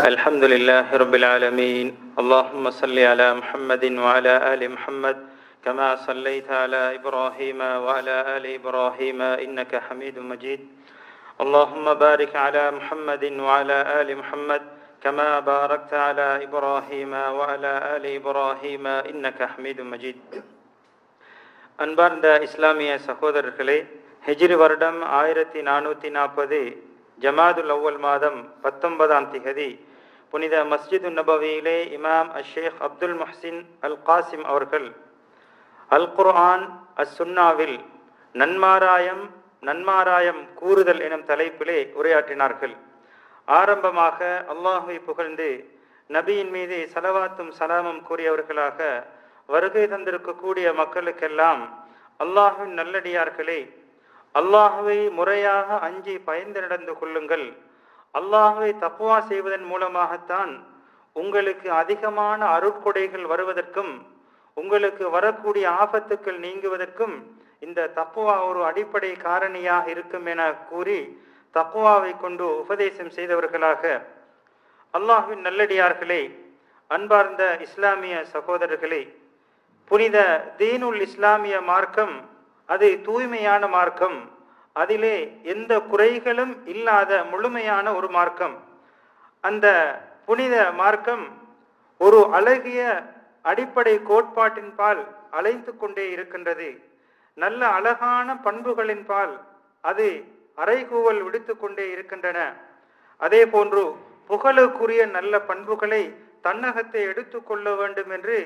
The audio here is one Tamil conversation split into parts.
الحمد لله رب العالمين. اللهم صل على محمد وعلى آل محمد كما صليت على إبراهيم وعلى آل إبراهيم إنك حميد مجيد. اللهم بارك على محمد وعلى آل محمد كما باركت على إبراهيم وعلى آل إبراهيم إنك حميد مجيد. அன்பார்ந்த இஸ்லாமிய சகோதரர்களே, ஹிஜ்ரி வருடம் 1440 ஜமாதுல் அவ்வல் மாதம் 19ஆம் திகதி புனித மஸ்ஜிது நபவியிலே இமாம் ஷேக் அப்துல் முஹ்சின் அல் காசிம் அவர்கள் அல் குர்ஆன் சுன்னாவில் நன்மாராயம் கூறுதல் எனும் தலைப்பிலே உரையாற்றினார்கள். ஆரம்பமாக அல்லாஹுவை புகழ்ந்து நபியின் மீது ஸலவாத்தும் சலாமும் கூறியவர்களாக வருகை தந்திருக்கக்கூடிய மக்களுக்கெல்லாம், அல்லாஹுவின் நல்லடியார்களே, அல்லாஹுவை முறையாக அஞ்சி பயந்து நடந்து கொள்ளுங்கள். அல்லாஹுவை தக்வா செய்வதன் மூலமாகத்தான் உங்களுக்கு அதிகமான அருட்கொடைகள் வருவதற்கும் உங்களுக்கு வரக்கூடிய ஆபத்துக்கள் நீங்குவதற்கும் இந்த தக்வா ஒரு அடிப்படை காரணியாக இருக்கும் என கூறி தக்வாவை கொண்டு உபதேசம் செய்தவர்களாக, அல்லாஹுவின் நல்லடியார்களே, அன்பார்ந்த இஸ்லாமிய சகோதரர்களே, புனித தீனுல் இஸ்லாமிய மார்க்கம் அது தூய்மையான மார்க்கம். அதிலே எந்த குறைகளும் இல்லாத முழுமையான ஒரு மார்க்கம். அந்த புனித மார்க்கம் ஒரு அழகிய அடிப்படை கோட்பாட்டின் பால் அலைந்து கொண்டே இருக்கின்றது. நல்ல அழகான பண்புகளின் பால் அது அறைகூவல் விடுத்து கொண்டே இருக்கின்றன. அதே போன்று புகழுக்குரிய நல்ல பண்புகளை தன்னகத்தை எடுத்துக்கொள்ள வேண்டும் என்று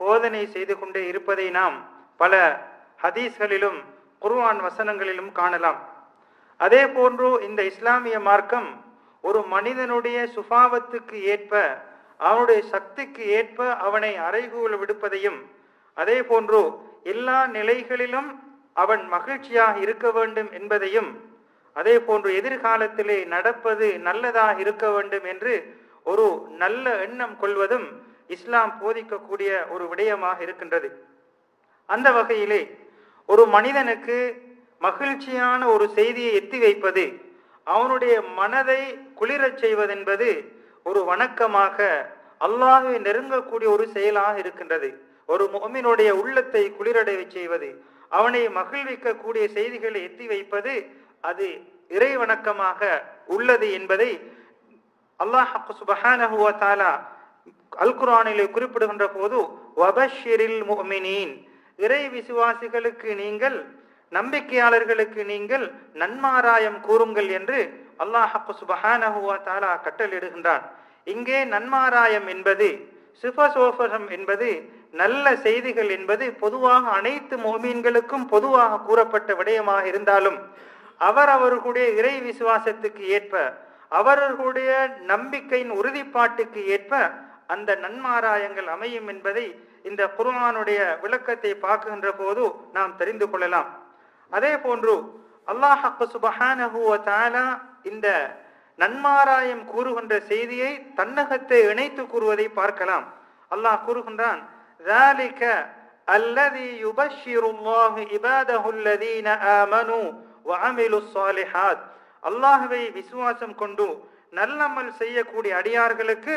போதனை செய்து கொண்டே இருப்பதை நாம் பல ஹதீஸ்களிலும் குர்ஆன் வசனங்களிலும் காணலாம். அதே போன்று இந்த இஸ்லாமிய மார்க்கம் ஒரு மனிதனுடைய சுபாவத்துக்கு ஏற்ப, அவனுடைய சக்திக்கு ஏற்ப அவனை அறைகூவல் விடுப்பதையும், அதே போன்று எல்லா நிலைகளிலும் அவன் மகிழ்ச்சியாக இருக்க வேண்டும் என்பதையும், அதே போன்று எதிர்காலத்திலே நடப்பது நல்லதாக இருக்க வேண்டும் என்று ஒரு நல்ல எண்ணம் கொள்வதும் இஸ்லாம் போதிக்கக்கூடிய ஒரு விடயமாக இருக்கின்றது. அந்த வகையிலே ஒரு மனிதனுக்கு மகிழ்ச்சியான ஒரு செய்தியை எத்தி வைப்பது, அவனுடைய மனதை குளிரச் செய்வதென்பது ஒரு வணக்கமாக, அல்லாஹ்வை நெருங்கக்கூடிய ஒரு செயலாக இருக்கின்றது. ஒரு முஃமினுடைய உள்ளத்தை குளிரடைய செய்வது, அவனை மகிழ்விக்கக்கூடிய செய்திகளை எத்தி வைப்பது அது இறை வணக்கமாக உள்ளது என்பதை அல்லாஹ் சுப்ஹானஹு வ தஆலா அல் குர்ஆனிலே குறிப்பிடுகின்ற போது, வபஷிரில் முஃமினீன், இறை விசுவாசிகளுக்கு நீங்கள், நம்பிக்கையாளர்களுக்கு நீங்கள் நன்மாராயம் கூறுங்கள் என்று அல்லாஹ் சுப்ஹானஹு வ தஆலா கட்டளையிடுகின்றான். இங்கே நன்மாராயம் என்பது, சுபசோபனம் என்பது, நல்ல செய்திகள் என்பது பொதுவாக அனைத்து முஃமின்களுக்கும் பொதுவாக கூறப்பட்ட விடயமாக இருந்தாலும், அவர்களுடைய இறை விசுவாசத்துக்கு ஏற்ப, அவர்களுடைய நம்பிக்கையின் உறுதிப்பாட்டுக்கு ஏற்ப அந்த நன்மாராயங்கள் அமையும் என்பதை இந்த குர்ஆனுடைய விளக்கத்தை பார்க்கின்ற போது நாம் தெரிந்து கொள்ளலாம். அதே போன்று அல்லாஹ் சுப்ஹானஹு வ தஆலா இந்த நன்மாராயம் கூறுகின்ற செய்தியை தன்னகத்தை இணைத்து கூறுவதை பார்க்கலாம். அல்லாஹ் கூறுகின்றான், ذَلِكَ الَّذِي يُبَشِّرُ اللَّهُ عِبَادَهُ الَّذِينَ آمَنُوا وَعَمِلُوا الصَّالِحَاتِ, அல்லாஹ்வை விசுவாசம் கொண்டு நல்லமல் செய்யக்கூடிய அடியார்களுக்கு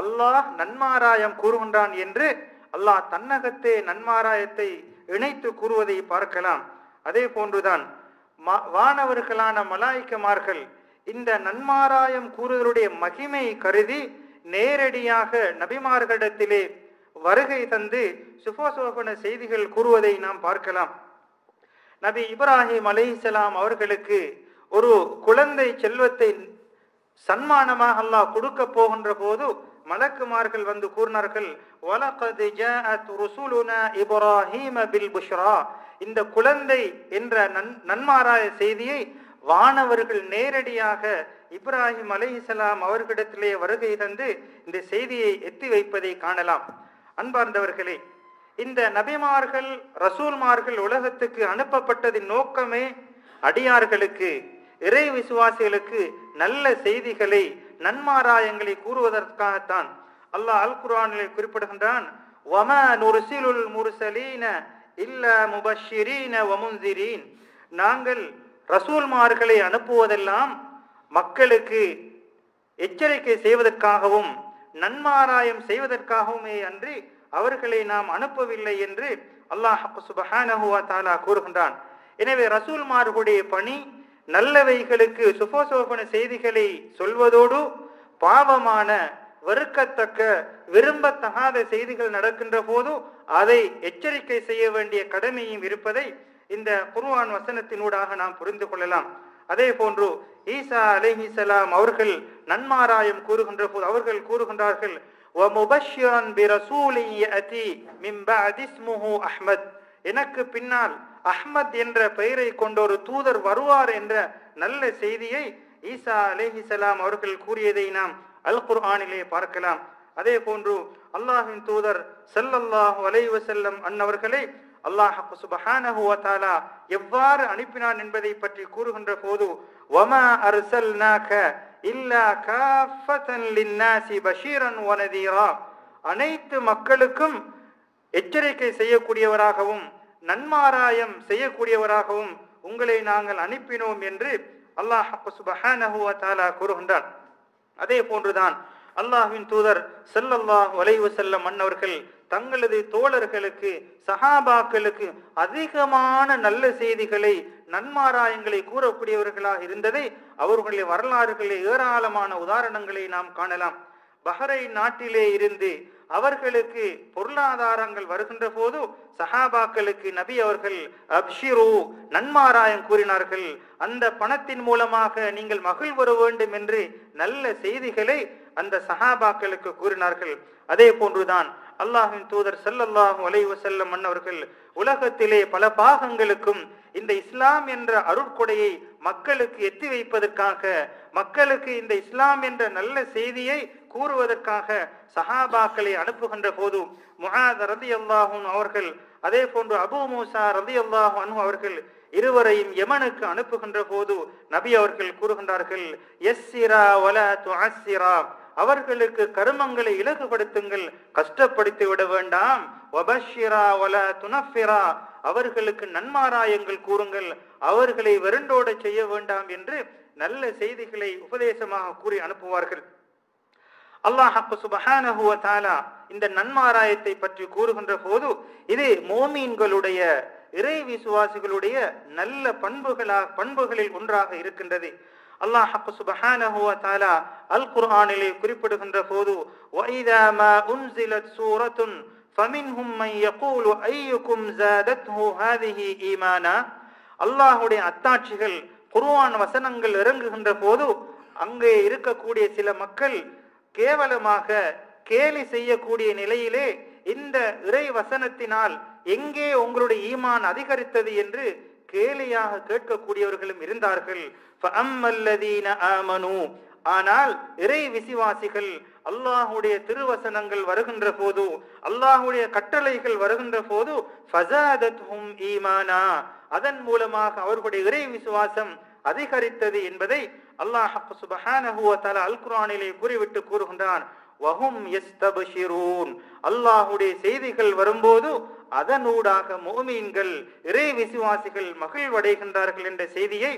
அல்லாஹ் நன்மாராயம் கூறுகின்றான் என்று அல்லாஹ் தன்னகத்தே நன்மாராயத்தை இணைத்து கூறுவதை பார்க்கலாம். அதே போன்றுதான் வானவர்களான மலாயிக்கமார்கள் இந்த நன்மாராயம் கூறுவதனுடைய மகிமை கருதி நேரடியாக நபிமார்களிடத்திலே வருகை தந்து சுபசோபன செய்திகள் கூறுவதை நாம் பார்க்கலாம். நபி இப்ராஹிம் அலைஹிஸ்ஸலாம் அவர்களுக்கு ஒரு குழந்தை செல்வத்தை சன்மானமாக அல்லாஹ் கொடுக்க போகின்ற போது மலக்குமார்கள் வந்து கூறினார்கள், வலகத் ஜாஅத் ருசுலுனா இப்ராஹீம பில் புஷ்ரா, இந்த குழந்தை என்ற நன்மாராய செய்தியை வானவர்கள் நேரடியாக இப்ராஹிம் அலைஹிஸ்ஸலாம் அவர்களிடத்திலே வருகை தந்து இந்த செய்தியை எத்தி வைப்பதை காணலாம். அன்பார்ந்தவர்களே, இந்த நபிமார்கள் ரசூல்மார்கள் உலகத்துக்கு அனுப்பப்பட்டதின் நோக்கமே அடியார்களுக்கு, இறை விசுவாசிகளுக்கு நல்ல செய்திகளை, நன்மாராயங்களை கூறுவதற்காகத்தான். அல்லாஹ் அல் குர்ஆனிலே குறிப்பிடுகின்றான், வமா நுர்சிலுல் முர்சலீன இல்லா முபஷ்ஷிரீன வ முன்சிரீன், நாங்கள் ரசூல்மார்களை அனுப்புவதெல்லாம் மக்களுக்கு எச்சரிக்கை செய்வதற்காகவும் நன்மாராயம் செய்வதற்காகவுமே அன்றி அவர்களை நாம் அனுப்பவில்லை என்று அல்லாஹ் சுப்ஹானஹு வ தஆலா கூறுகின்றான். எனவே ரசூல்மார்களுடைய பணி நல்லவைகளுக்கு சுபசோபன செய்திகளை சொல்வதோடு பாவமான வெறுக்கத்தக்க விரும்பத்தகாத செய்திகள் நடக்கின்ற போது அதை எச்சரிக்கை செய்ய வேண்டிய கடமையும் இருப்பதை இந்த குர்ஆன் வசனத்தினூடாக நாம் புரிந்து கொள்ளலாம். அதே போன்று ஈசா அலைஹிஸ்ஸலாம் அவர்கள் நன்மாராயம் கூறுகின்ற போது அவர்கள் கூறுகின்றார்கள், வமுபஷ்ஷிரன் பிரசூலின் யஅதி மின் பஅதி இஸ்முஹு அஹ்மத், எனக்கு பின்னால் அஹ்மத் என்ற பெயரை கொண்ட ஒரு தூதர் வருவார் என்ற நல்ல செய்தியை ஈசா அலைஹிஸ்ஸலாம் அவர்கள் கூறியதை நாம் அல் குர்ஆனிலே பார்க்கலாம். அதே போன்று அல்லாஹ்வின் தூதர் ஸல்லல்லாஹு அலைஹி வஸல்லம் அன்னவர்களை அல்லாஹ் சுப்ஹானஹு வ தஆலா எவ்வாறு அனுப்பினான் என்பதை பற்றி கூறுகின்ற போது, வமா அர்சல்னாக இல்லா காஃபதன் லின்னாஸி பஷீரன் வ நதீரா, அனைத்து மக்களுக்கும் எச்சரிக்கை செய்யக்கூடியவராகவும் நன்மாராயம் செய்யக்கூடியவராகவும் உங்களை நாங்கள் அனுப்பினோம் என்று அல்லாஹ் சுப்ஹானஹு வ தஆலா கூறுகின்றான். அதே போன்றுதான் அல்லாஹ்வின் தூதர் ஸல்லல்லாஹு அலைஹி வஸல்லம் அன்னவர்கள் தங்களது தோழர்களுக்கு சஹாபாக்களுக்கு அதிகமான நல்ல செய்திகளை நன்மாராயங்களை கூறக்கூடியவர்களாக இருந்ததை அவர்களுடைய வரலாறுகளில் ஏராளமான உதாரணங்களை நாம் காணலாம். பஹ்ரைன் நாட்டிலே இருந்து அவர்களுக்கு பொருளாதாரங்கள் வருகின்ற போது சஹாபாக்களுக்கு நபி அவர்கள் அப்ஷிரு நன்மாராயம் கூறினார்கள். அந்த பணத்தின் மூலமாக நீங்கள் மகிழ்வர வேண்டும் என்று நல்ல செய்திகளை அந்த சஹாபாக்களுக்கு கூறினார்கள். அதே போன்றுதான் அல்லாஹ்வின் தூதர் ஸல்லல்லாஹு அலைஹி வஸல்லம் அன்னவர்கள் உலகத்திலே பல பாகங்களுக்கும் இந்த இஸ்லாம் என்ற அருட்கொடையை மக்களுக்கு எத்தி வைப்பதற்காக, மக்களுக்கு இந்த இஸ்லாம் என்ற நல்ல செய்தியை கூறுவதற்காக சஹாபாக்களை அனுப்புகின்ற போது முஆத் ரலியல்லாஹு அன்ஹு அவர்கள், அதே போன்று அபூ மூஸா ரலியல்லாஹு அன்ஹு அவர்கள் இருவரையும் யமனுக்கு அனுப்புகின்ற போது நபி அவர்கள் கூறுகின்றார்கள், யஸ்ஸிரா வலா துஅஸ்ஸிரா, அவர்களுக்கு கர்மங்களை இலகுபடுத்துங்கள், கஷ்டப்படுத்தி விட வேண்டாம். வபஷ்ஷிரா வலா துனஃபிரா, அவர்களுக்கு நன்மாராயங்கள் கூறுங்கள், அவர்களை வெறுண்டோட செய்ய வேண்டாம் என்று நல்ல செய்திகளை உபதேசமாக கூறி அனுப்புவார்கள். அல்லாஹ் சுப்ஹானஹு வ தஆலா இந்த நன்மாராயத்தை பற்றி கூறுகின்ற போது இது மோமீன்களுடைய இறை விசுவாசிகளுடைய நல்ல பண்புகளில் ஒன்றாக இருக்கின்றது. அல்லாஹ் சுப்ஹானஹு வ தஆலா அல் குர்ஆனிலே குறிப்பிடுகின்ற போது, வஇதா மா உன்ஸிலத் சூரத்துன் ஃபமின்ஹும் மன் யகூலு அய்யுக்கும் ஸாதத்ஹு ஹாதிஹி ஈமானா, அல்லாஹ்வுடைய அத்தாட்சிகள் குர்ஆன் வசனங்கள் இறங்குகின்ற போது அங்கே இருக்கக்கூடிய சில மக்கள் கேவலமாக கேலி செய்யக்கூடிய நிலையிலே இந்த இறை வசனத்தினால் எங்கே உங்களுடைய ஈமான் அதிகரித்தது என்று கேலியாக கேட்கக்கூடியவர்களும் இருந்தார்கள். ஃபஅம்மல்லதீன ஆமனூ, ஆனால் இறை விசுவாசிகள் அல்லாஹ்வுடைய திருவசனங்கள் வருகின்ற போது, அல்லாஹ்வுடைய கட்டளைகள் வருகின்ற போது ஃபஸாதத்ஹும் ஈமானா, அதன் மூலமாக அவர்களுடைய இறை விசுவாசம் அதிகரித்தது என்பதை அல்லாஹ் சுப்ஹானஹு வ தஆலா அல் குர்ஆனிலே கூறிவிட்டு கூறுகின்றான், வஹும் யஸ்தப்ஷிரூன், அல்லாஹ்வுடைய செய்திகள் வரும்போது அதனூடாக முஃமின்கள் இறை விசுவாசிகள் மகிழ்வடைகின்றார்கள் என்ற செய்தியை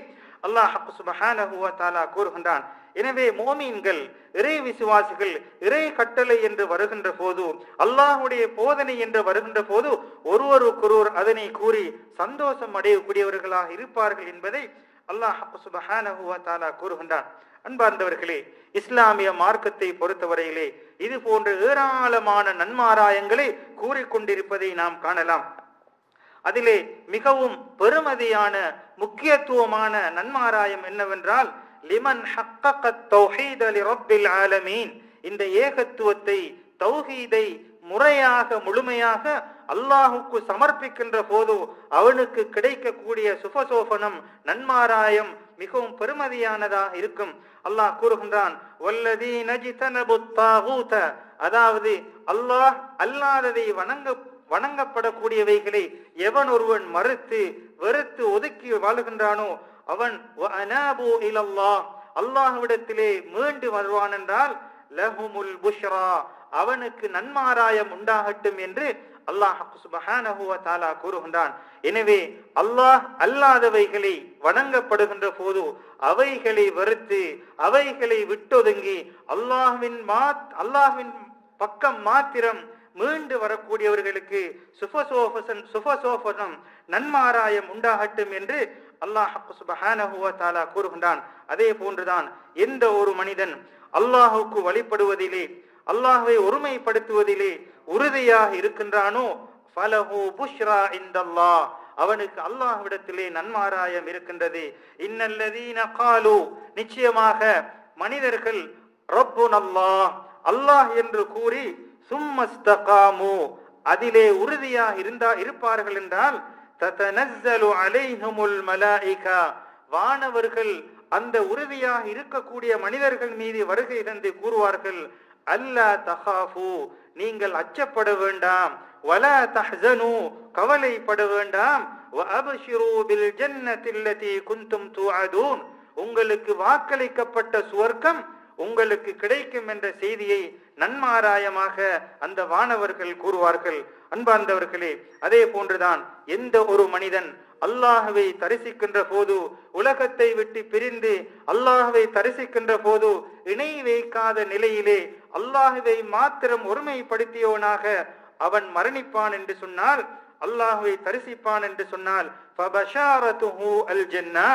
அல்லாஹ் சுப்ஹானஹு வ தஆலா கூறுகின்றான். எனவே முஃமின்கள் இறை விசுவாசிகள் இறை கட்டளை என்று வருகின்ற போது, அல்லாஹ்வுடைய போதனை என்று வருகின்ற போது ஒருவருக்கொருவர் அதனை கூறி சந்தோஷம் அடையக்கூடியவர்களாக இருப்பார்கள் என்பதை அல்லாஹ் சுப்ஹானஹு வ தஆலா கூறுகின்றான். அன்பார்ந்தவர்களே, இஸ்லாமிய மார்க்கத்தை பொறுத்தவரையிலே இது போன்ற ஏராளமான நன்மாராயங்களை கூறிக்கொண்டிருப்பதை நாம் காணலாம். அதிலே மிகவும் பெருமதியான முக்கியத்துவமான நன்மாராயம் என்னவென்றால், லிமன் ஹக்ககத் தௌஹீத லிரப்பில் ஆலமீன், இந்த ஏகத்துவத்தை தௌஹீதை முறையாக முழுமையாக அல்லாஹுக்கு சமர்ப்பிக்கின்ற போது அவனுக்கு கிடைக்கக்கூடிய சுபசோபனம் நன்மாராயம் மிகவும் பெருமதியானதாக இருக்கும். அல்லாஹ் கூறுகின்றான், வல்லதீன ஜிதனபுத் தாகூத, அதாவது அல்லாஹ் அல்லாததை வணங்கப்படக்கூடியவைகளை எவன் ஒருவன் மறுத்து வெறுத்து ஒதுக்கி வாழுகின்றானோ அவன் வஅனாபு இலல்லாஹ், அல்லாஹ்விடத்திலே மீண்டு வருவான் என்றால் லஹுமுல் புஷ்ரா, அவனுக்கு நன்மாராயம் உண்டாகட்டும் என்று அல்லாஹ் சுப்ஹானஹு வ தஆலா கூறுகின்றான். எனவே அல்லாஹ் அல்லாதவைகளை வணங்கப்படுகின்ற போது அவைகளை வெறுத்து அவைகளை விட்டொதுங்கி அல்லாஹ்வின் பக்கம் மாத்திரம் மீண்டு வரக்கூடியவர்களுக்கு சுபசோபனம் நன்மாராயம் உண்டாகட்டும் என்று அல்லாஹ் சுப்ஹானஹு வ தஆலா கூறுகின்றான். அதே போன்றுதான் எந்த ஒரு மனிதன் அல்லாஹுக்கு வழிபடுவதிலே அல்லாஹ்வை ஒருமைப்படுத்துவதிலே உறுதியாக இருக்கின்றானோ ஃபலஹு புஷ்ரா இன்தல்லாஹ், அவனுக்கு அல்லாஹ்விடத்திலே நன்மாராயம் இருக்கின்றது. இன்னல்லதீன காலு, நிச்சயமாக மனிதர்கள் ரப்புனல்லாஹ், அல்லாஹ் என்று கூறி சும்மஸ்தகாமு, அதிலே உறுதியாக இருப்பார்கள் என்றால் ததனஸ்ஸலு அலைஹிமுல் மலாயிகா, வானவர்கள் அந்த உறுதியாக இருக்கக்கூடிய மனிதர்கள் மீது வருகை தந்து கூறுவார்கள், அல்லா தகாஃபு, நீங்கள் அச்சப்பட வேண்டாம், வலா தஹ்ஸனு, கவலைப்பட வேண்டாம், வஅப்ஷிரு பில் ஜன்னத்தி அல்லதி குன்தும் துஅதூன், உங்களுக்கு வாக்களிக்கப்பட்ட சுவர்க்கம் உங்களுக்கு கிடைக்கும் என்ற செய்தியை நன்மாராயமாக அந்த வானவர்கள் கூறுவார்கள். அன்பார்ந்தவர்களே, அதே போன்றுதான் எந்த ஒரு மனிதன் அல்லாஹ்வை தரிசிக்கின்ற போது, உலகத்தை விட்டு பிரிந்து அல்லாஹ்வை தரிசிக்கின்ற போது இணை வைக்காத நிலையிலே அல்லாஹ்வை மாத்திரம் ஒருமைப்படுத்தியவனாக அவன் மரணிப்பான் என்று சொன்னால், அல்லாஹ்வை தரிசிப்பான் என்று சொன்னால் ஃபபஷாரத்துஹு அல் ஜன்னா,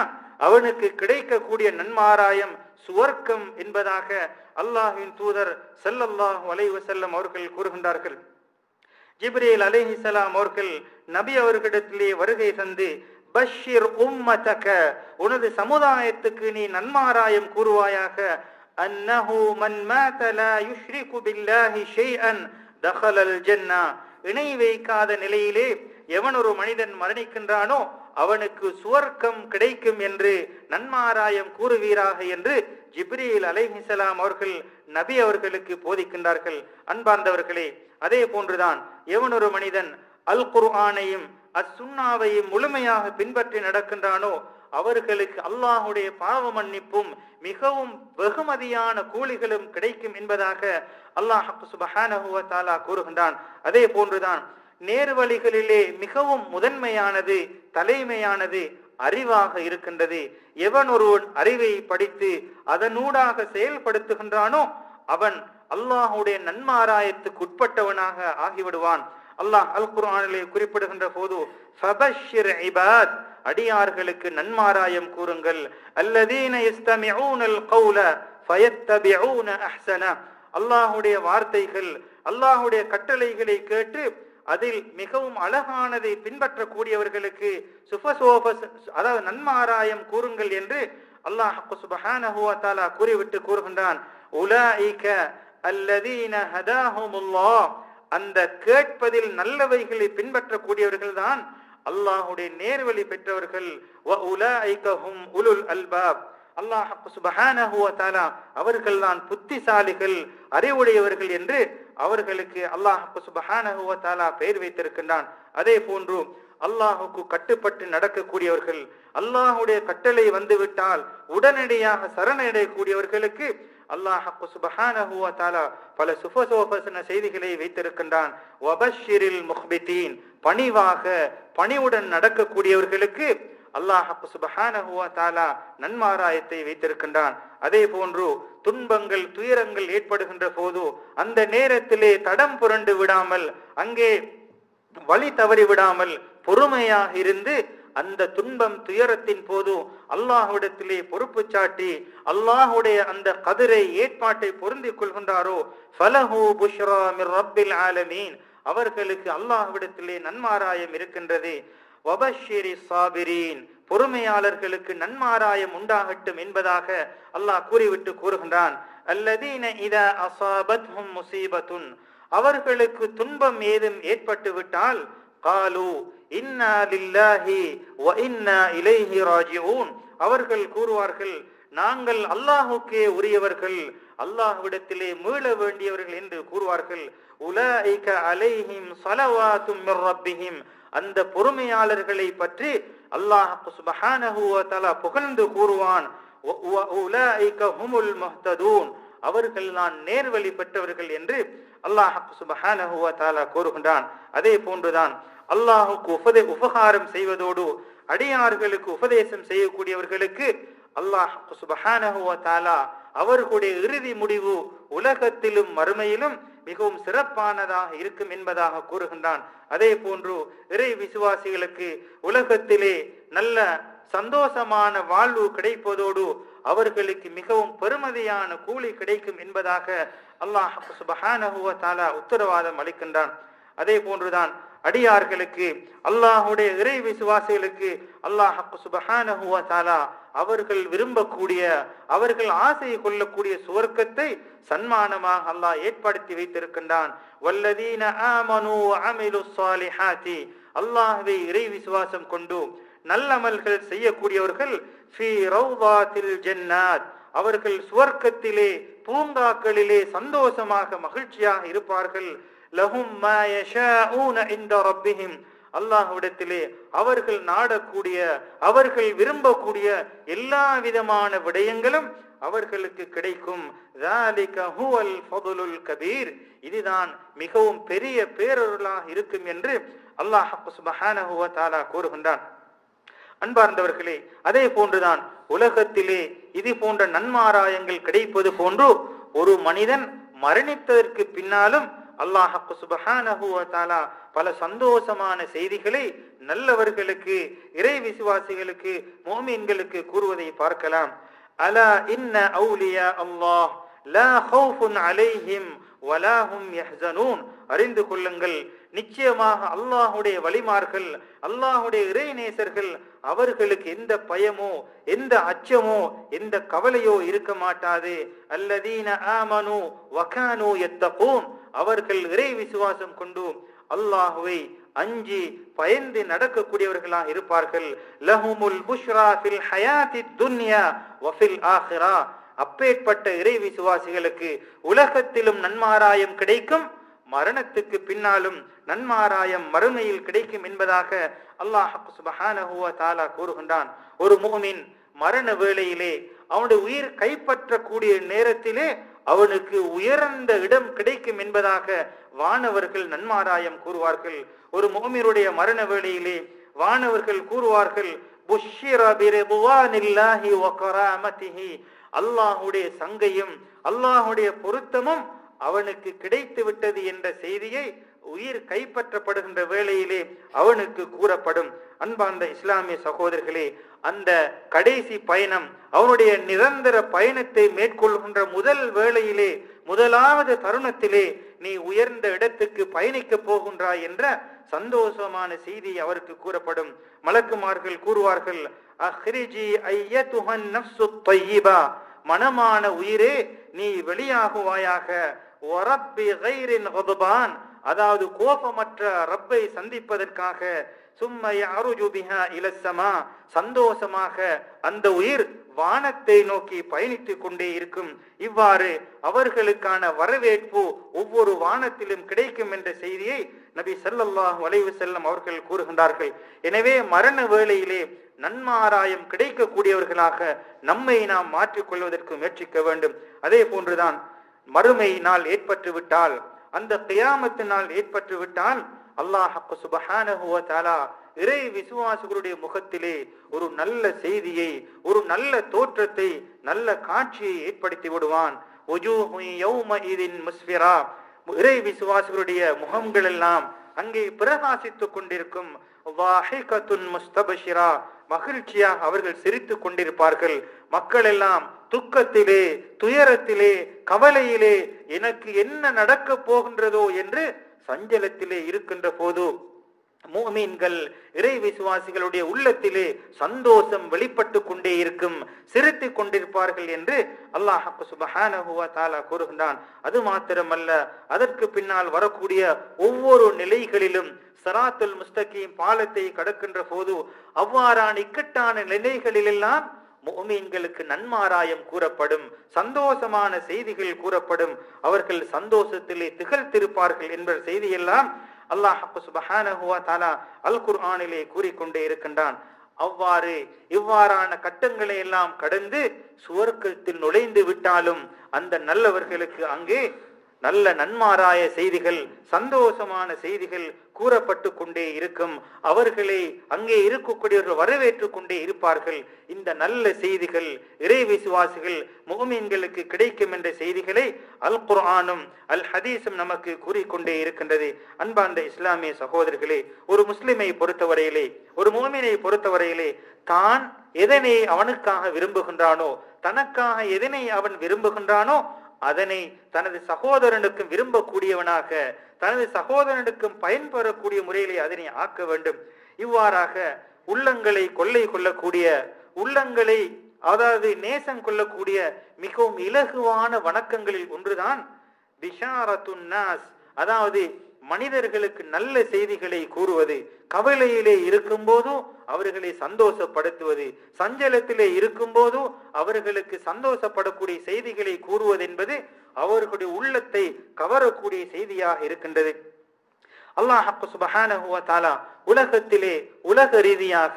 அவனுக்கு கிடைக்கக்கூடிய நன்மாராயம் சுவர்க்கம் என்பதாக அல்லாஹ்வின் தூதர் ஸல்லல்லாஹு அலைஹி வஸல்லம் அவர்கள் கூறுகின்றார்கள். ஜிப்ரீல் அலைஹிஸ்ஸலாம் அவர்கள் நபி அவர்களிடத்திலே வருகை தந்து, பஷ்ஷிர் உம்மதக, உனது சமுதாயத்துக்கு நீ நன்மாராயம் கூறுவாயாக, அன்னஹு மன் மாத லா யுஷ்ரிகு பில்லாஹி ஷைஅன் தഖலல் ஜன்னா, இணை வைக்காத நிலையிலே எவன் ஒரு மனிதன் மரணிக்கின்றானோ அவனுக்கு சுவர்க்கம் கிடைக்கும் என்று நன்மாராயம் கூறுவீராக என்று ஜிப்ரீல் அலைஹிஸ்ஸலாம் அவர்கள் நபி அவர்களுக்கு போதிக்கின்றார்கள். அன்பார்ந்தவர்களே, அதே போன்றுதான் எவன் ஒரு மனிதன் அல் குர்ஆனையும் அஸ்ஸுன்னாவையும் முழுமையாக பின்பற்றி நடக்கின்றானோ அவர்களுக்கு அல்லாஹுடைய பாவ மன்னிப்பும் மிகவும் வெகுமதியான கூலிகளும் கிடைக்கும் என்பதாக அல்லாஹ் சுப்ஹானஹு வ தஆலா கூறுகின்றான். அதே போன்றுதான் நேர்வழிகளிலே மிகவும் முதன்மையானது தலைமையானது அறிவாக இருக்கின்றது. எவன் ஒருவன் அறிவை படித்து அதனூடாக செயல்படுத்துகின்றானோ அவன் அல்லாஹுடைய நன்மாராயத்துக்கு உட்பட்டவனாக ஆகிவிடுவான். அல்லாஹ் அல் குர்ஆனிலே குறிப்பிடுகின்ற போது ஃபபஷ்ஷிர் இபாத், அடியார்களுக்கு நன்மாராயம் கூறுங்கள், அல்லதீன யஸ்தமிஊனல் கௌல ஃபயத்தபிஊன அஹ்ஸன, அல்லாஹுடைய வார்த்தைகள் அல்லாஹுடைய கட்டளைகளை கேட்டு அதில் மிகவும் அழகானதை பின்பற்றக்கூடியவர்களுக்கு அதாவது நன்மாராயம் கூறுங்கள் என்று அல்லாஹ் சுப்ஹானஹு வ தஆலா கூறிவிட்டு கூறுகின்றான், உலாயிக அல்லதீன ஹதாஹுமுல்லாஹ், அந்த கேட்பதில் நல்லவைகளை பின்பற்றக்கூடியவர்கள் தான் அல்லாஹுடைய நேர்வழி பெற்றவர்கள். வ உலாயிக ஹும் உலுல் அல்பாப், அல்லாஹ் சுப்ஹானஹு வ தஆலா அவர்கள்தான் புத்திசாலிகள் அறிவுடையவர்கள் என்று அவர்களுக்கு அல்லாஹ் சுப்ஹானஹு வ தஆலா பெயர் வைத்திருக்கின்றான். அதே போன்று அல்லாஹுக்கு கட்டுப்பட்டு நடக்கக்கூடியவர்கள், அல்லாஹுடைய கட்டளை வந்துவிட்டால் உடனடியாக சரணடையக்கூடியவர்களுக்கு அல்லாஹ் சுப்ஹானஹு வ தஆலா பல சுபசோபன செய்திகளை வைத்திருக்கின்றான். வபஷ்ஷிரில் முஹ்பிதீன், பணிவாக பணிவுடன் நடக்கக்கூடியவர்களுக்கு அல்லாஹ் சுப்ஹானஹு வ தஆலா நன்மாராயத்தை வைத்திருக்கின்றான். அதே போன்று துன்பங்கள் துயரங்கள் ஏற்படுகின்ற போது அந்த நேரத்திலே தடம் புரண்டு விடாமல், அங்கே வழி தவறி விடாமல் பொறுமையாக இருந்து அந்த துன்பம் துயரத்தின் போது அல்லாஹ்விடத்திலே பொறுப்பு சாட்டி அல்லாஹுடைய அந்த கதிரை ஏற்பாட்டை பொருந்திக் கொள்கின்றாரோ ஃபலஹு புஷ்ரா மிர் ரப்பில் ஆலமீன், அவர்களுக்கு அல்லாஹ்விடத்திலே நன்மாராயம் இருக்கின்றது. வபஷ்ஷிரி சாபிரீன், பொறுமையாளர்களுக்கு நன்மாராயம் உண்டாகட்டும் என்பதாக அல்லாஹ் கூறிவிட்டு கூறுகின்றான், அல்லதீன இதா அஸாபத்ஹும் முஸீபத்துன், அவர்களுக்கு துன்பம் ஏதும் ஏற்பட்டு விட்டால் காலு இன்னா லில்லாஹி வ இன்னா இலைஹி ராஜிஊன், அவர்கள் கூறுவார்கள் நாங்கள் அல்லாஹுக்கே உரியவர்கள், அல்லாஹ்விடத்திலே மீள வேண்டியவர்கள் என்று கூறுவார்கள். உலாயிக அலைஹிம் ஸலவாத்தும் மிர் ரப்பிஹிம், அந்த பொறுமையாளர்களை பற்றி அல்லாஹ் சுப்ஹானஹு வ தஆலா புகழ்ந்து கூறுவான். உலாயிக ஹுமுல் முஹ்ததூன், அவர்கள் தான் நேர்வழி பெற்றவர்கள் என்று அல்லாஹ் சுப்ஹானஹு வ தஆலா கூறுகின்றான். அதே போன்றுதான் அல்லாஹுக்கு உபகாரம் செய்வதோடு அடியார்களுக்கு உபதேசம் செய்யக்கூடியவர்களுக்கு அல்லாஹ் சுப்ஹானஹு வ தஆலா அவர்களுடைய இறுதி முடிவு உலகத்திலும் மறுமையிலும் மிகவும் சிறப்பானதாக இருக்கும் என்பதாக கூறுகின்றான். அதே போன்று இறை விசுவாசிகளுக்கு உலகத்திலே நல்ல சந்தோஷமான வாழ்வு கிடைப்பதோடு அவர்களுக்கு மிகவும் பெருமதியான கூலி கிடைக்கும் என்பதாக அல்லாஹ் சுப்ஹானஹு வ தஆலா உத்தரவாதம் அளிக்கின்றான். அதே போன்றுதான் அடியார்களுக்கு அல்லாஹுடைய இறை விசுவாசிகளுக்கு அல்லாஹ் சுப்ஹானஹு வ தஆலா அவர்கள் விரும்பக்கூடிய அவர்கள் ஆசை கொள்ளக்கூடிய சுவர்க்கத்தை சன்மானமாக அல்லாஹ் ஏற்படுத்தி வைத்திருக்கின்றான். வல்லதீன ஆமனூ வ அமிலுஸ் ஸாலிஹாத்தி, அல்லாஹ்வை இறை விசுவாசம் கொண்டு நல்லமல்கள் செய்யக்கூடியவர்கள் ஃபீ ரௌதாத்தில் ஜன்னாத், அவர்கள் சுவர்க்கத்திலே பூங்காக்களிலே சந்தோஷமாக மகிழ்ச்சியாக இருப்பார்கள். லஹும் மா யஷாஊன இன்த ரப்பிஹிம், அல்லாஹ்விடத்திலே அவர்கள் நாடக்கூடிய அவர்கள் விரும்பக்கூடிய எல்லா விதமான விடயங்களும் அவர்களுக்கு கிடைக்கும். ذَلِكَ هُوَ الْفَضْلُ الْكَبِيرُ, இதுதான் மிகவும் பெரிய பேரருளாக இருக்கும் என்று அல்லாஹ் சுப்ஹானஹு வ தஆலா கூறுகின்றான். அன்பார்ந்தவர்களே, அதே போன்றுதான் உலகத்திலே இது போன்ற நன்மாராயங்கள் கிடைப்பது போன்று ஒரு மனிதன் மரணித்ததற்கு பின்னாலும் அல்லாஹ் சுப்ஹானஹு வ தஆலா பல சந்தோஷமான செய்திகளை நல்லவர்களுக்கு இறை விசுவாசிகளுக்கு முஃமின்களுக்கு கூறுவதை பார்க்கலாம். அலா இன்ன அவுலியா அல்லாஹ் லா ஹவுஃபுன் அலைஹிம் வலா ஹும் யஹ்ஸனூன், அறிந்து கொள்ளுங்கள், நிச்சயமாக அல்லாஹுடைய வலிமார்கள் அல்லாஹுடைய இறைநேசர்கள் அவர்களுக்கு எந்த பயமோ எந்த அச்சமோ எந்த கவலையோ இருக்க மாட்டாது. அல்லதீன ஆமனு வகானு யத்தகூன், அவர்கள் இறை விசுவாசம் கொண்டு அல்லாஹுவை அஞ்சி பயந்து நடக்கக்கூடியவர்களாக இருப்பார்கள். லஹுமுல் புஷ்ரா ஃபில் ஹயாத்தித் துன்யா வ ஃபில் ஆখিরা, அப்பேற்பட்ட இறை விசுவாசிகளுக்கு உலகத்திலும் நன்மாராயம் கிடைக்கும், மரணத்துக்கு பின்னாலும் நன்மாராயம் மறுமையில் கிடைக்கும் என்பதாக அல்லாஹ் சுப்ஹானஹு வ தஆலா கூறுகின்றான். ஒரு முஃமின் மரண வேளையிலே அவனுடைய உயிர் கைப்பற்றக்கூடிய நேரத்திலே அவனுக்கு உயர்ந்த இடம் கிடைக்கும் என்பதாக வானவர்கள் நன்மாராயம் கூறுவார்கள். ஒரு முஃமினுடைய மரண வேளையிலே வானவர்கள் கூறுவார்கள், புஷ்ஷிர பிரிதுவானில்லாஹி வ கராமத்திஹி, அல்லாஹுடைய சங்கையும் அல்லாஹுடைய பொருத்தமும் அவனுக்கு கிடைத்து விட்டது என்ற செய்தியை உயிர் கைப்பற்றப்படுகின்ற வேளையிலே அவனுக்கு கூறப்படும். அன்பார்ந்த இஸ்லாமிய சகோதரர்களே, அந்த கடைசி பயணம் அவனுடைய நிரந்தர பயணத்தை மேற்கொள்கின்ற முதல் வேளையிலே முதலாவது தருணத்திலே நீ உயர்ந்த இடத்துக்கு பயணிக்க போகின்றாய் என்ற சந்தோஷமான செய்தி அவருக்கு கூறப்படும். மலக்குமார்கள் கூறுவார்கள், அஹ்ரிஜி ஐயத்துஹன் நஃப்ஸுத் தய்யிபா, மனமான உயிரே நீ வெளியாகுவாயாக. வரப்பி கைரின் கதுபான், அதாவது கோபமற்ற ரப்பை சந்திப்பதற்காக. சும்ம யஅருஜு பிஹா இலஸ்ஸமா, சந்தோஷமாக அந்த உயிர் வானத்தை நோக்கி பயணித்துக் கொண்டே இருக்கும். இவ்வாறு அவர்களுக்கான வரவேற்பு ஒவ்வொரு வானத்திலும் கிடைக்கும் என்ற செய்தியை நபி ஸல்லல்லாஹு அலைஹி வஸல்லம் அவர்கள் கூறுகின்றார்கள். எனவே மரண வேளையிலே நன்மாராயம் கிடைக்கக்கூடியவர்களாக நம்மை நாம் மாற்றிக்கொள்வதற்கு முயற்சிக்க வேண்டும். அதே போன்றுதான் மறுமை நாள் ஏற்பட்டு விட்டால், அந்த கியாமத்து நாள் ஏற்பட்டு விட்டால் அல்லாஹ் சுப்ஹானஹு வ தஆலா இறை விசுவாசிகளுடைய முகத்திலே ஒரு நல்ல செய்தியை ஒரு நல்ல தோற்றத்தை நல்ல காட்சியை ஏற்படுத்தி விடுவான். வஜூஹு யௌமஇதின் முஸ்ஃபிரா, இறை விசுவாசிகளுடைய முகங்கள் எல்லாம் அங்கே பிரகாசித்துக் கொண்டிருக்கும். வாஹிகத்துன் முஸ்தபஷிரா, மகிழ்ச்சியாக அவர்கள் சிரித்துக் கொண்டிருப்பார்கள். மக்கள் எல்லாம் துக்கத்திலே துயரத்திலே கவலையிலே எனக்கு என்ன நடக்க போகின்றதோ என்று சஞ்சலத்திலே இருக்கின்ற போது முஃமின்கள் இறை விசுவாசிகளுடைய உள்ளத்திலே சந்தோஷம் வெளிப்பட்டு கொண்டே இருக்கும், சிரித்துக் கொண்டிருப்பார்கள் என்று அல்லாஹ் சுப்ஹானஹு வ தஆலா கூறுகின்றான். அது மாத்திரமல்ல, அதற்கு பின்னால் வரக்கூடிய ஒவ்வொரு நிலைகளிலும் ஸிராத்துல் முஸ்தகீம் பாலத்தை கடக்கின்ற போது அவ்வாறான இக்கட்டான நிலைகளிலெல்லாம் முஃமின்களுக்கு நன்மாராயம் கூறப்படும், சந்தோஷமான செய்திகள் கூறப்படும், அவர்கள் சந்தோஷத்திலே திகழ்த்திருப்பார்கள் என்ற செய்தியெல்லாம் அல்லாஹ் சுப்ஹானஹு வ தஆலா அல் குர்ஆனிலே கூறிக்கொண்டே இருக்கின்றான். இவ்வாறான கட்டங்களை எல்லாம் கடந்து சுவர்க்கத்தில் நுழைந்து விட்டாலும் அந்த நல்லவர்களுக்கு அங்கே நல்ல நன்மாராய செய்திகள், சந்தோஷமான செய்திகள் கூறப்பட்டு கொண்டே இருக்கும். அவர்களை அங்கே இருக்கக்கூடியவர்கள் வரவேற்று கொண்டே இருப்பார்கள். இந்த நல்ல செய்திகள் இறை விசுவாசிகள் முஃமின்களுக்கு கிடைக்கும் என்ற செய்திகளை அல் குர்ஆனும் அல் ஹதீஸும் நமக்கு கூறிக்கொண்டே இருக்கின்றது. அன்பார்ந்த இஸ்லாமிய சகோதரர்களே, ஒரு முஸ்லிமை பொறுத்தவரையிலே, ஒரு முஃமினை பொறுத்தவரையிலே தான் எதனை அவனுக்காக விரும்புகின்றானோ, தனக்காக எதனை அவன் விரும்புகின்றானோ அதனை தனது சகோதரனுக்கும் விரும்பக்கூடியவனாக, தனது சகோதரனுக்கும் பயன்பெறக்கூடிய முறையிலே அதனை ஆக்க வேண்டும். இவ்வாறாக உள்ளங்களை கொள்ளை கொள்ளக்கூடிய, உள்ளங்களை அதாவது நேசம் கொள்ளக்கூடிய மிகவும் இலகுவான வணக்கங்களில் ஒன்றுதான் பிஷாரத்துன் நாஸ், அதாவது மனிதர்களுக்கு நல்ல செய்திகளை கூறுவது. கவலையிலே இருக்கும் போதும் அவர்களை சந்தோஷப்படுத்துவது, சஞ்சலத்திலே இருக்கும் போதும் அவர்களுக்கு சந்தோஷப்படக்கூடிய செய்திகளை கூறுவது என்பது அவர்களுடைய உள்ளத்தை கவரக்கூடிய செய்தியாக இருக்கின்றது. அல்லாஹ் சுப்ஹானஹு வ தஆலா உலகத்திலே உலக ரீதியாக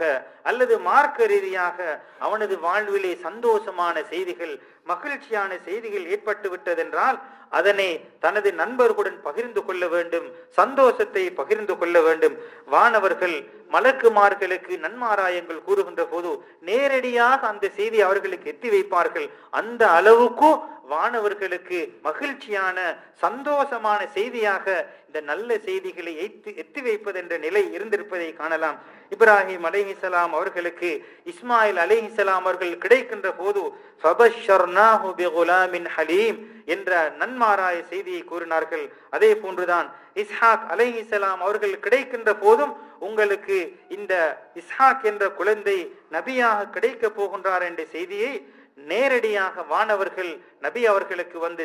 அல்லது மார்க்க ரீதியாக அவனது வாழ்விலே சந்தோஷமான செய்திகள், மகிழ்ச்சியான செய்திகள் ஏற்பட்டு விட்டதென்றால் அதனை தனது நண்பர்களுடன் பகிர்ந்து கொள்ள வேண்டும், சந்தோஷத்தை பகிர்ந்து கொள்ள வேண்டும். வானவர்கள் மலக்குமார்களுக்கு நன்மாராயங்கள் கூறுகின்ற போது நேரடியாக அந்த செய்தி அவர்களுக்கு எத்தி வைப்பார்கள். அந்த அளவுக்கு வானவர்களுக்கு மகிழ்ச்சியான சந்தோஷமான செய்தியாக இந்த நல்ல செய்திகளை எத்தி வைப்பது என்ற நிலை இருந்திருப்பதை காணலாம். இப்ராஹிம் அலைஹிஸ்ஸலாம் அவர்களுக்கு இஸ்மாயில் அலைஹிஸ்ஸலாம் அவர்கள் கிடைக்கின்ற போது ஃபபஷர்னாஹு பிகுலாமின் ஹலீம் என்ற நன்மாராய செய்தியை கூறினார்கள். அதே போன்றுதான் இஸ்ஹாக் அலைஹிஸ்ஸலாம் அவர்கள் கிடைக்கின்ற போதும் உங்களுக்கு இந்த இஸ்ஹாக் என்ற குழந்தை நபியாக கிடைக்க போகின்றார் என்ற செய்தியை நேரடியாக வானவர்கள் நபி அவர்களுக்கு வந்து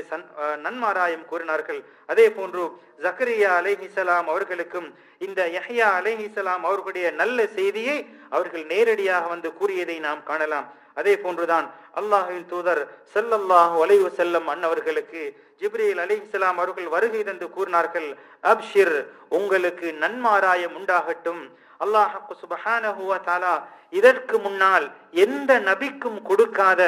நன்மாராயம் கூறினார்கள். அதே போன்று ஜக்கரியா அலைஹிஸ்ஸலாம் அவர்களுக்கும் இந்த யஹ்யா அலைஹிஸ்ஸலாம் அவர்களுடைய நல்ல செய்தியை அவர்கள் நேரடியாக வந்து கூறியதை நாம் காணலாம். அதே போன்றுதான் அல்லாஹ்வின் தூதர் ஸல்லல்லாஹு அலைஹி வஸல்லம் அன்னவர்களுக்கு ஜிப்ரீல் அலைஹிஸ்ஸலாம் அவர்கள் வருகை தந்து கூறினார்கள், அப்ஷிர், உங்களுக்கு நன்மாராயம் உண்டாகட்டும். அல்லாஹ் சுப்ஹானஹு வ தஆலா இதற்கு முன்னால் எந்த நபிக்கும் கொடுக்காத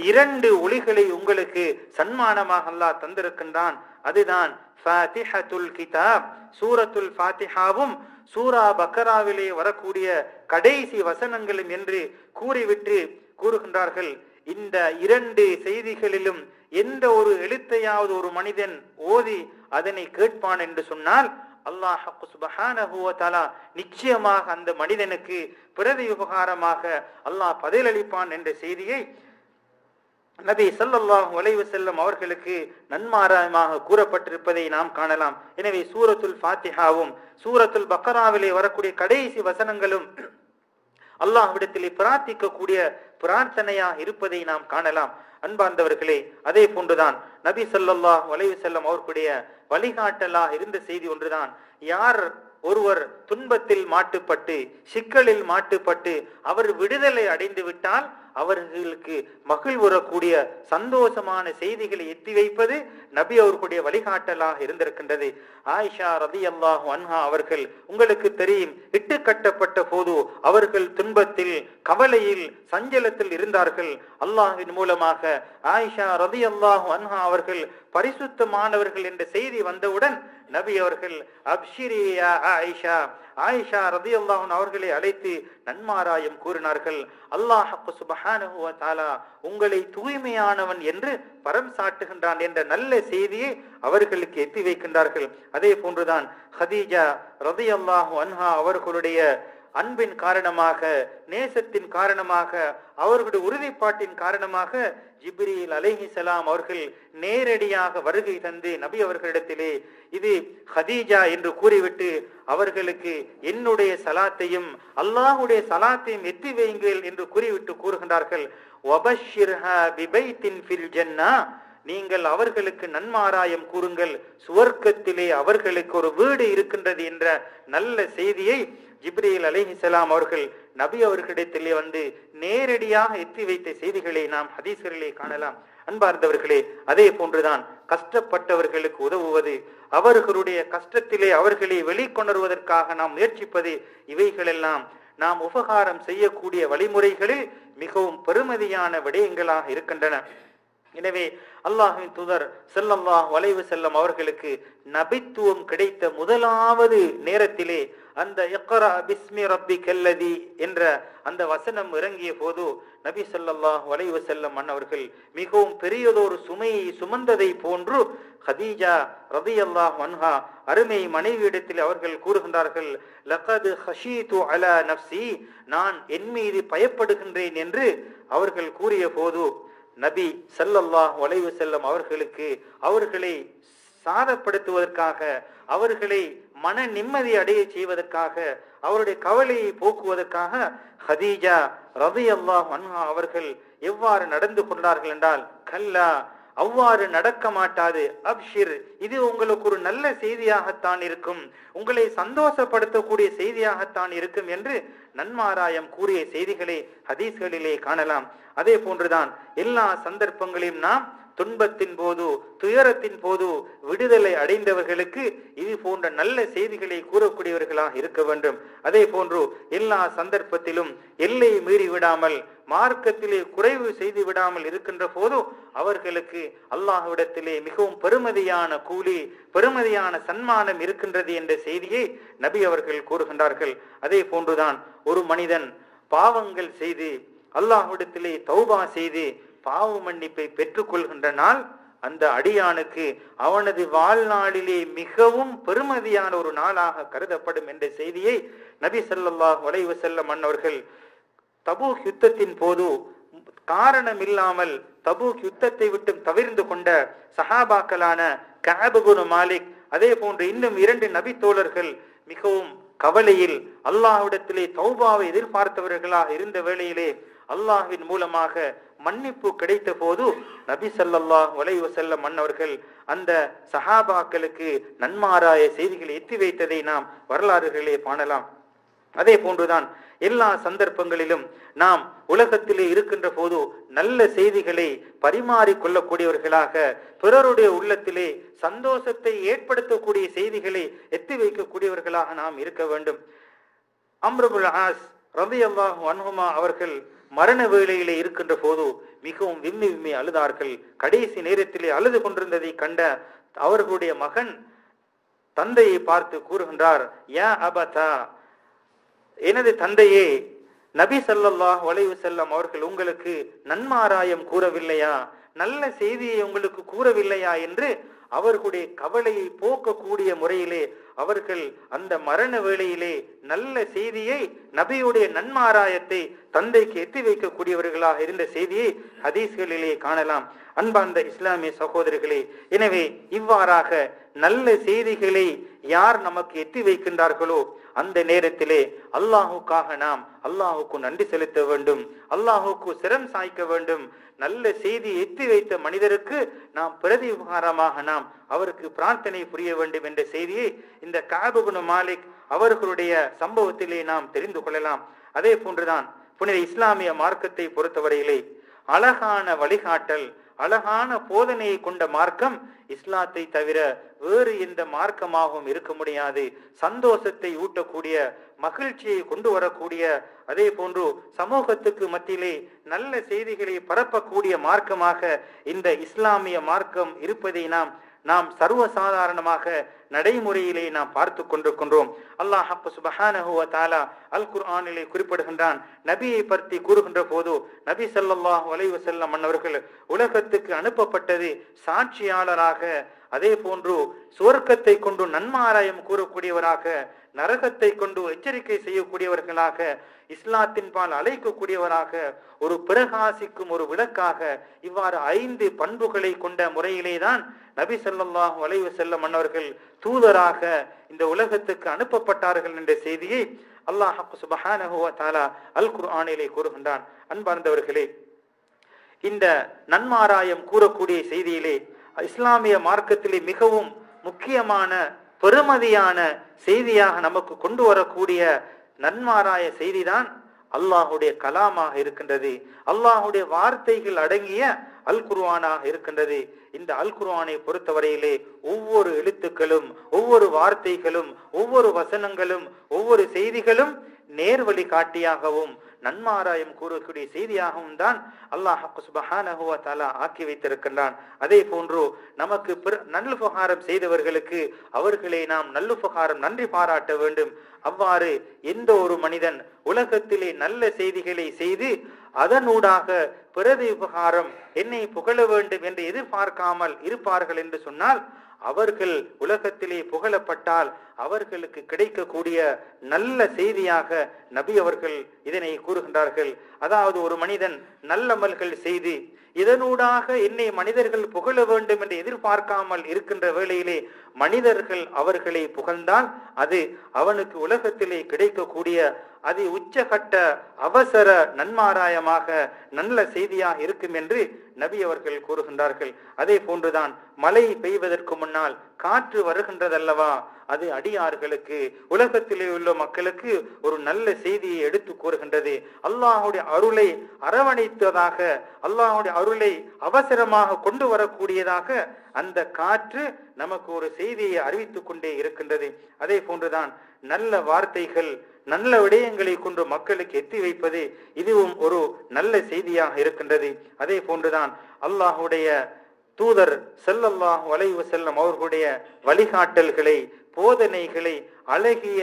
2 ஒளிகளை உங்களுக்கு சன்மானமாக அல்லாஹ் தந்திருக்கின்றான். அதுதான் ஃபாத்திஹத்துல் கிதாப், சூரத்துல் ஃபாத்திஹாவும் சூரா பக்கராவிலே வரக்கூடிய கடைசி வசனங்களும் என்று கூறிவிட்டு கூறுகின்றார்கள், இந்த 2 செய்திகளிலும் எந்த ஒரு எழுத்தையாவது ஒரு மனிதன் ஓதி அதனை கேட்பான் என்று சொன்னால் அல்லாஹ் சுப்ஹானஹு வ தஆலா நிச்சயமாக அந்த மனிதனுக்கு பிரதி உபகாரமாக அல்லாஹ் பதிலளிப்பான் என்ற செய்தியை நபி ஸல்லல்லாஹு அலைஹி வஸல்லம் அவர்களுக்கு நன்மாராயமாக கூறப்பட்டிருப்பதை நாம் காணலாம். எனவே சூரத்துல் ஃபாத்திஹாவும் சூரத்துல் பக்கராவிலே வரக்கூடிய கடைசி வசனங்களும் அல்லாஹ்விடத்திலே பிரார்த்திக்கக்கூடிய பிரார்த்தனையாக இருப்பதை நாம் காணலாம். அன்பார்ந்தவர்களே, அதே போன்றுதான் நபி ஸல்லல்லாஹு அலைஹி வஸல்லம் அவர்களுடைய வழிகாட்டலாக இருந்த செய்தி ஒன்றுதான், யார் ஒருவர் துன்பத்தில் மாட்டுப்பட்டு சிக்கலில் மாட்டுப்பட்டு அவர் விடுதலை அடைந்து விட்டால் அவர்களுக்கு மகிழ்வுறக்கூடிய சந்தோஷமான செய்திகளை எத்தி வைப்பது நபி அவர்களுடைய வழிகாட்டலாக இருந்திருக்கின்றது. ஆயிஷா ரலியல்லாஹு அன்ஹா அவர்கள் உங்களுக்கு தெரியும், இட்டு கட்டப்பட்ட போது அவர்கள் துன்பத்தில் கவலையில் சஞ்சலத்தில் இருந்தார்கள். அல்லாஹ்வின் மூலமாக ஆயிஷா ரலியல்லாஹு அன்ஹா அவர்கள் பரிசுத்தமானவர்கள் என்ற செய்தி வந்தவுடன் நபி அவர்கள் அப்ஷிரி யா ஆயிஷா, ஆயிஷா ரலியல்லாஹு அன்ஹா அவர்களை அழைத்து நன்மாராயம் கூறினார்கள். அல்லாஹ் சுப்ஹானஹு வ தஆலா உங்களை தூய்மையானவன் என்று பரம் சாட்டுகின்றான் என்ற நல்ல செய்தியை அவர்களுக்கு எத்தி வைக்கின்றார்கள். அதே போன்றுதான் ஹதீஜா ரலியல்லாஹு அன்ஹா அவர்களுடைய அன்பின் காரணமாக, நேசத்தின் காரணமாக, அவர்களுடைய உறுதிப்பாட்டின் காரணமாக ஜிப்ரீல் அலைஹிஸ்ஸலாம் அவர்கள் நேரடியாக வருகை தந்து நபி அவர்களிடத்திலே இது ஹதீஜா என்று கூறிவிட்டு அவர்களுக்கு என்னுடைய சலாத்தையும் அல்லாஹ்வுடைய சலாத்தையும் எத்தி வையுங்கள் என்று கூறிவிட்டு கூறுகின்றார்கள், வபஷ்ஷிர்ஹா பிபைத்தின் ஃபில் ஜன்னah, நீங்கள் அவர்களுக்கு நன்மாராயம் கூறுங்கள், சுவர்க்கத்திலே அவர்களுக்கு ஒரு வீடு இருக்கின்றது என்ற நல்ல செய்தியை ஜிப்ரீல் அலைஹிஸ்ஸலாம் அவர்கள் நபி அவர்களிடத்திலே வந்து நேரடியாக எத்தி வைத்த செய்திகளை நாம் ஹதீஸ்களிலே காணலாம். அன்பார்ந்தவர்களே, அதே போன்றுதான் கஷ்டப்பட்டவர்களுக்கு உதவுவது, அவர்களுடைய கஷ்டத்திலே அவர்களை வெளிக்கொணர்வதற்காக நாம் முயற்சிப்பது, இவைகளெல்லாம் நாம் உபகாரம் செய்யக்கூடிய வழிமுறைகளில் மிகவும் பெருமதியான விடயங்களாக இருக்கின்றன. எனவே அல்லாஹ்வின் தூதர் ஸல்லல்லாஹு அலைஹி வஸல்லம் அவர்களுக்கு நபித்துவம் கிடைத்த முதலாவது நேரத்திலே அந்த இக்ரா பிஸ்மி ரப்பிக்கல்லதி என்ற அந்த வசனம் இறங்கிய போது நபி ஸல்லல்லாஹு அலைஹி வஸல்லம் அன்னவர்கள் மிகவும் பெரியதொரு சுமையை சுமந்ததை போன்று ஹதீஜா ரலியல்லாஹு அன்ஹா அருமை மனைவியிடத்தில் அவர்கள் கூறுகின்றார்கள், லகத் ஹஷீது அலா நஃப்ஸி, நான் என் மீது பயப்படுகின்றேன் என்று அவர்கள் கூறிய போது நபி ஸல்லல்லாஹு அலைஹி வஸல்லம் அவர்களை சாதப்படுத்துவதற்காக, அவர்களை மன நிம்மதி அடைய செய்வதற்காக, அவருடைய கவலையை போக்குவதற்காக ஹதீஜா ரலியல்லாஹு அன்ஹா அவர்கள் எவ்வாறு நடந்து கொண்டார்கள் என்றால், கல்லா, அவ்வாறு நடக்க மாட்டாது, அப்ஷிர், இது உங்களுக்கு ஒரு நல்ல செய்தியாகத்தான் இருக்கும், உங்களை சந்தோஷப்படுத்தக்கூடிய செய்தியாகத்தான் இருக்கும் என்று நன்மாராயம் கூறிய செய்திகளை ஹதீஸ்களிலே காணலாம். அதே போன்றுதான் எல்லா சந்தர்ப்பங்களையும் நாம் துன்பத்தின் போது, துயரத்தின் போது விடுதலை அடைந்தவர்களுக்கு இது போன்ற நல்ல செய்திகளை கூறக்கூடியவர்களாக இருக்க வேண்டும். அதே போன்று எல்லா சந்தர்ப்பத்திலும் எல்லை மீறி விடாமல், மார்க்கத்திலே குறைவு செய்து விடாமல் இருக்கின்ற போது அவர்களுக்கு அல்லாஹ்விடத்திலே மிகவும் பெருமதியான கூலி, பெருமதியான சன்மானம் இருக்கின்றது என்ற செய்தியை நபி அவர்கள் கூறுகின்றார்கள். அதே போன்றுதான் ஒரு மனிதன் பாவங்கள் செய்து அல்லாஹ்விடத்திலே தௌபா செய்து பாவ மன்னிப்பை பெற்றுக் கொள்கின்ற நாள் அந்த அடியானுக்கு அவனது வாழ்நாளிலே மிகவும் பெருமதியான ஒரு நாளாக கருதப்படும் என்ற செய்தியை நபி ஸல்லல்லாஹு அலைஹி வஸல்லம் அன்னவர்கள் தபூக் யுத்தத்தின் போது காரணம் இல்லாமல் தபூக் யுத்தத்தை விட்டு தவிர்ந்து கொண்ட சஹாபாக்களான கஅப் இப்னு மாலிக், அதே போன்று இன்னும் 2 நபி தோழர்கள் மிகவும் கவலையில் அல்லாஹ்விடத்திலே தௌபாவை எதிர்பார்த்தவர்களாக இருந்த வேளையிலே அல்லாஹ்வின் மூலமாக மன்னிப்பு கிடைத்த போது நபி ஸல்லல்லாஹு அலைஹி வஸல்லம் அன்னவர்கள் அந்த சஹாபாக்களுக்கு நன்மாராய செய்திகளை எத்தி வைத்ததை நாம் வரலாறுகளிலே காணலாம். அதே போன்றுதான் எல்லா சந்தர்ப்பங்களிலும் நாம் உலகத்திலே இருக்கின்ற போது நல்ல செய்திகளை பரிமாறிக்கொள்ளக்கூடியவர்களாக, பிறருடைய உள்ளத்திலே சந்தோஷத்தை ஏற்படுத்தக்கூடிய செய்திகளை எத்தி வைக்கக்கூடியவர்களாக நாம் இருக்க வேண்டும். அம்ர் இப்னு ஆஸ் ரலியல்லாஹு அன்ஹுமா அவர்கள் மரண வேளையிலே இருக்கின்ற போது மிகவும் விம்மி விம்மி அழுதார்கள். கடைசி நேரத்திலே அழுது கொண்டிருந்ததை கண்ட அவர்களுடைய மகன் தந்தையை பார்த்து கூறுகின்றார், யா அபதா, எனது தந்தையே, நபி ஸல்லல்லாஹு அலைஹி வஸல்லம் அவர்கள் உங்களுக்கு நன்மாராயம் கூறவில்லையா, நல்ல செய்தியை உங்களுக்கு கூறவில்லையா என்று அவர்களுடைய கவலையை போக்கக்கூடிய முறையிலே அவர்கள் அந்த மரண வேளையிலே நல்ல செய்தியை, நபியுடைய நன்மாராயத்தை தந்தைக்கு எத்தி வைக்கக்கூடியவர்களாக இருந்த செய்தியை ஹதீஸ்களிலே காணலாம். அன்பார்ந்த இஸ்லாமிய சகோதரர்களே, எனவே இவ்வாறாக நல்ல செய்திகளை யார் நமக்கு எத்தி வைக்கின்றார்களோ அந்த நேரத்திலே அல்லாஹுக்காக நாம் அல்லாஹுக்கு நன்றி செலுத்த வேண்டும், அல்லாஹுக்கு சிரம் சாய்க்க வேண்டும். நல்ல செய்தி எத்தி வைத்த மனிதருக்கு நாம் பிரதி உபகாரமாக நாம் அவருக்கு பிரார்த்தனை புரிய வேண்டும் என்ற செய்தியை இந்த கஅப் இப்னு மாலிக் அவர்களுடைய சம்பவத்திலே நாம் தெரிந்து கொள்ளலாம். அதே போன்றுதான் புனித இஸ்லாமிய மார்க்கத்தை பொறுத்தவரையிலே அழகான வழிகாட்டல், அழகான போதனையை கொண்ட மார்க்கம் இஸ்லாத்தை தவிர வேறு எந்த மார்க்கமாகவும் இருக்க முடியாது. சந்தோஷத்தை ஊட்டக்கூடிய, மகிழ்ச்சியை கொண்டு வரக்கூடிய, அதே போன்று சமூகத்துக்கு மத்தியிலே நல்ல செய்திகளை பரப்பக்கூடிய மார்க்கமாக இந்த இஸ்லாமிய மார்க்கம் இருப்பதை நாம் சர்வசாதாரணமாக நடைமுறையிலே நாம் பார்த்து கொண்டிருக்கின்றோம். அல்லாஹ் சுப்ஹானஹு வ தஆலா அல் குர்ஆனிலே குறிப்பிடுகின்றான். நபியை பற்றி கூறுகின்ற போது நபி ஸல்லல்லாஹு அலைஹி வஸல்லம் அன்னவர்கள் உலகத்துக்கு அனுப்பப்பட்டது சாட்சியாளராக, அதே போன்று சுவர்க்கத்தை கொண்டு நன்மாராயம் கூறக்கூடியவராக, நரகத்தை கொண்டு எச்சரிக்கை செய்யக்கூடியவர்களாக, இஸ்லாத்தின் பால் அழைக்கக்கூடியவராக, ஒரு பிரகாசிக்கும் ஒரு விளக்காக, இவ்வாறு 5 பண்புகளை கொண்ட முறையிலே தான் நபி ஸல்லல்லாஹு அலைஹி வஸல்லம் அன்னவர்கள் தூதராக இந்த உலகத்துக்கு அனுப்பப்பட்டார்கள் என்ற செய்தியை அல்லாஹ் சுப்ஹானஹு வ தஆலா அல் குர்ஆனிலே கூறுகின்றான். அன்பார்ந்தவர்களே, இந்த நன்மாராயம் கூறக்கூடிய செய்தியிலே இஸ்லாமிய மார்க்கத்திலே மிகவும் முக்கியமான பெருமதியான செய்தியாக நமக்கு கொண்டு வரக்கூடிய நன்மாராய செய்திதான் அல்லாஹுடைய கலாமாக இருக்கின்றது, அல்லாஹுடைய வார்த்தைகள் அடங்கிய அல் குர்ஆனாக இருக்கின்றது. இந்த அல் குர்ஆனை பொறுத்தவரையிலே ஒவ்வொரு எழுத்துக்களும், ஒவ்வொரு வார்த்தைகளும், ஒவ்வொரு வசனங்களும், ஒவ்வொரு செய்திகளும் நேர்வழி காட்டியாகவும் நன்மாராயம் கூறக்கூடிய செய்தியாகவும் தான் அல்லாஹ் சுப்ஹானஹு வ தஆலா ஆக்கி வைத்திருக்கின்றான். அதே போன்று நமக்கு நல்லுபகாரம் செய்தவர்களுக்கு அவர்களை நாம் நல்லுபகாரம் நன்றி பாராட்ட வேண்டும். அவ்வாறு எந்த ஒரு மனிதன் உலகத்திலே நல்ல செய்திகளை செய்து அதனூடாக பிறகு உபகாரம் என்னை புகழ வேண்டும் என்று எதிர்பார்க்காமல் இருப்பார்கள் என்று சொன்னால் அவர்கள் உலகத்திலே புகழப்பட்டால் அவர்களுக்கு கிடைக்கக்கூடிய நல்ல செய்தியாக நபி அவர்கள் இதனை கூறுகின்றார்கள். அதாவது ஒரு மனிதன் நல்லமல்கள் செய்து இதனூடாக என்னை மனிதர்கள் புகழ வேண்டும் என்று எதிர்பார்க்காமல் இருக்கின்ற வேளையிலே மனிதர்கள் அவர்களை புகழ்ந்தால் அது அவனுக்கு உலகத்திலே கிடைக்கக்கூடிய அது உச்சகட்ட அவசர நன்மாராயமாக நல்ல செய்தியாக இருக்கும் என்று நபி அவர்கள் கூறுகின்றார்கள். அதே போன்றுதான் மழை பெய்வதற்கு முன்னால் காற்று வருகின்றதல்லவா, அது அடியார்களுக்கு உலகத்திலே உள்ள மக்களுக்கு ஒரு நல்ல செய்தியை எடுத்து கூறுகின்றது. அல்லாஹுடைய அருளை அரவணைத்ததாக, அல்லாஹுடைய அருளை அவசரமாக கொண்டு வரக்கூடியதாக அந்த காற்று நமக்கு ஒரு செய்தியை அறிவித்துக் கொண்டே இருக்கின்றது. அதே போன்றுதான் நல்ல வார்த்தைகள் நல்ல விடயங்களை கொண்டு மக்களுக்கு எத்தி வைப்பது இதுவும் ஒரு நல்ல செய்தியாக இருக்கின்றது. அதே போன்றுதான் அல்லாஹுடைய தூதர் ஸல்லல்லாஹு அலைஹி வஸல்லம் அவர்களுடைய வழிகாட்டல்களை போதனைகளை அழகிய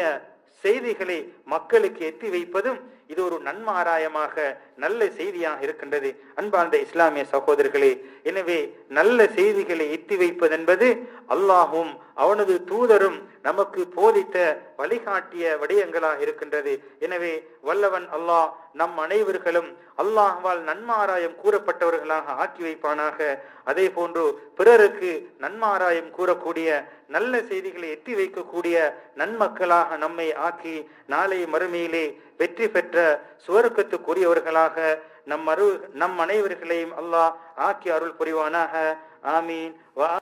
செய்திகளை மக்களுக்கு எத்தி வைப்பதும் இது ஒரு நன்மாராயமாக நல்ல செய்தியாக இருக்கின்றது. அன்பார்ந்த இஸ்லாமிய சகோதரர்களே, எனவே நல்ல செய்திகளை எத்தி வைப்பது என்பது அல்லாஹும் அவனது தூதரும் நமக்கு போதித்த வழிகாட்டிய விடயங்களாக இருக்கின்றது. எனவே வல்லவன் அல்லாஹ் நம் அனைவர்களும் அல்லாஹ்வால் நன்மாராயம் கூறப்பட்டவர்களாக ஆக்கி வைப்பானாக. அதே போன்று பிறருக்கு நன்மாராயம் கூறக்கூடிய நல்ல செய்திகளை எத்தி வைக்கக்கூடிய நன்மக்களாக நம்மை ஆக்கி நாளை மறுமையிலே வெற்றி பெற்ற சுவர்க்கத்துக்குரியவர்களாக நம் அனைவர்களையும் அல்லாஹ் ஆக்கி அருள் புரிவானாக. ஆமீன்.